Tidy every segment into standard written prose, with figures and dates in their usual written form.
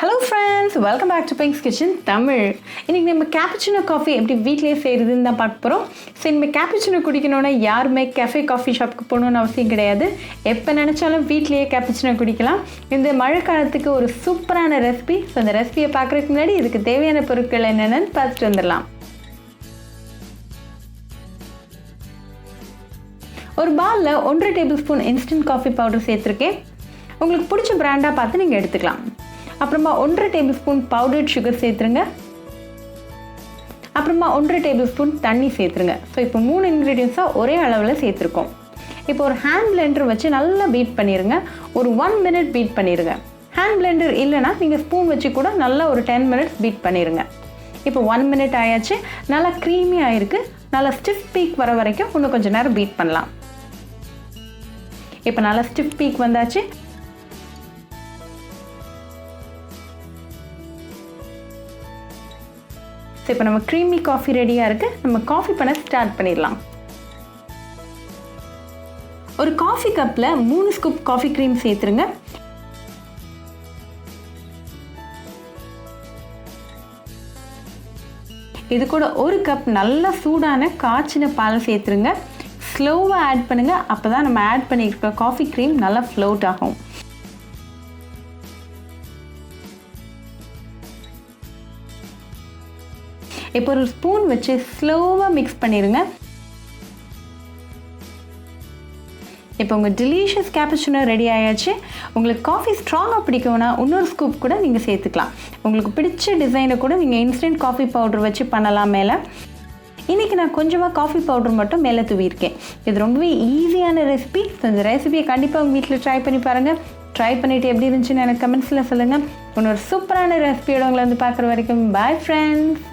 Hello friends, welcome back to Pink's Kitchen Tamil. இன்னைக்கு நம்ம cappuccino coffee எப்படி வீட்லயே செய்யறதுன்னு தான் பார்க்க போறோம். சோ இந்த cappuccino குடிக்கணும்னா யாருமே cafe coffee shopக்கு போகணும்னு அவசியம் கிடையாது. எப்ப நினைச்சாலும் வீட்லயே cappuccino குடிக்கலாம். இந்த மழை காலத்துக்கு ஒரு சூப்பரான ரெசிபி. சோ இந்த ரெசிபியை பார்க்கறதுக்கு முன்னாடி இதுக்கு தேவையான பொருட்கள் என்னென்னு பார்த்துட்டு வந்துடலாம். ஒரு பவுல்ல 1.5 டேபிள்ஸ்பூன் இன்ஸ்டன்ட் காஃபி பவுடர் சேர்த்திருக்கேன். உங்களுக்கு பிடிச்ச பிராண்டா பார்த்து நீங்க எடுத்துக்கலாம். அப்புறமா 1.5 டேபிள்ஸ்பூன் பவுடர்ட் சுகர் சேர்த்துருங்க. அப்புறமா 1.5 டேபிள்ஸ்பூன் தண்ணி சேர்த்துருங்க. ஸோ இப்போ 3 இன்க்ரீடியன்ஸாக ஒரே அளவில் சேர்த்துருக்கோம். இப்போ ஒரு ஹேண்ட் பிளெண்டர் வச்சு நல்லா பீட் பண்ணிடுங்க. ஒரு 1 மினிட் பீட் பண்ணிடுங்க. ஹேண்ட் பிளெண்டர் இல்லைனா நீங்கள் ஸ்பூன் வச்சு கூட நல்லா ஒரு 10 மினிட்ஸ் பீட் பண்ணிடுங்க. இப்போ 1 மினிட் ஆயாச்சு. நல்லா க்ரீமி ஆயிருக்கு. நல்லா ஸ்டிஃப் பீக் வர வரைக்கும் இன்னும் கொஞ்சம் நேரம் பீட் பண்ணலாம். இப்போ நல்லா ஸ்டிஃப் பீக் வந்தாச்சு. இப்போ நம்ம க்ரீமி காஃபி ரெடியாக இருக்குது. நம்ம காஃபி பண்ண ஸ்டார்ட் பண்ணிடலாம். ஒரு காஃபி கப்பில் 3 ஸ்கூப் காஃபி க்ரீம் சேர்த்துருங்க. இது கூட 1 கப் நல்லா சூடான காய்ச்சின பால் சேர்த்துருங்க. ஸ்லோவாக ஆட் பண்ணுங்கள். அப்போ தான் நம்ம ஆட் பண்ணியிருக்க காஃபி க்ரீம் நல்லா ஃப்ளோட் ஆகும். இப்போ ஒரு ஸ்பூன் வச்சு ஸ்லோவாக மிக்ஸ் பண்ணிடுங்க. இப்போ உங்கள் டெலிஷியஸ் கேப்புச்சினோ ரெடி ஆயாச்சு. உங்களுக்கு காஃபி ஸ்ட்ராங்காக பிடிக்கும்னா இன்னொரு ஸ்கூப் கூட நீங்கள் சேர்த்துக்கலாம். உங்களுக்கு பிடிச்ச டிசைனை கூட நீங்கள் இன்ஸ்டன்ட் காஃபி பவுடர் வச்சு பண்ணலாம். மேலே இன்றைக்கி நான் கொஞ்சமாக காஃபி பவுடர் மட்டும் மேலே தூவியிருக்கேன். இது ரொம்பவே ஈஸியான ரெசிபி. ஸோ இந்த ரெசிபியை கண்டிப்பாக உங்கள் வீட்டில் ட்ரை பண்ணி பாருங்கள். ட்ரை பண்ணிவிட்டு எப்படி இருந்துச்சுன்னு எனக்கு கமெண்ட்ஸில் சொல்லுங்கள். இன்னொரு சூப்பரான ரெசிபியோட உங்களை வந்து பார்க்குற வரைக்கும் பாய் ஃப்ரெண்ட்ஸ்.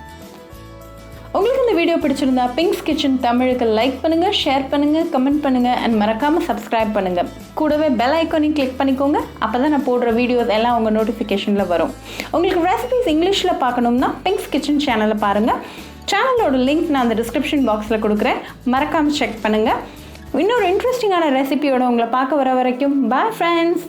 உங்களுக்கு இந்த வீடியோ பிடிச்சிருந்தா பிங்க்ஸ் கிச்சன் தமிழுக்கு லைக் பண்ணுங்கள், ஷேர் பண்ணுங்கள், கமெண்ட் பண்ணுங்கள் அண்ட் மறக்காமல் சப்ஸ்கிரைப் பண்ணுங்கள். கூடவே பெல் ஐக்கானையும் கிளிக் பண்ணிக்கோங்க. அப்போ தான் நான் போடுற வீடியோஸ் எல்லாம் உங்கள் நோட்டிஃபிகேஷனில் வரும். உங்களுக்கு ரெசிபிஸ் இங்கிலீஷில் பார்க்கணும்னா பிங்க்ஸ் கிச்சன் சேனலை பாருங்கள். சேனலோட லிங்க் நான் அந்த டிஸ்கிரிப்ஷன் பாக்ஸில் கொடுக்குறேன். மறக்காமல் செக் பண்ணுங்கள். இன்னொரு இன்ட்ரெஸ்டிங்கான ரெசிபியோட உங்களை பார்க்க வர வரைக்கும் பாய் ஃப்ரெண்ட்ஸ்.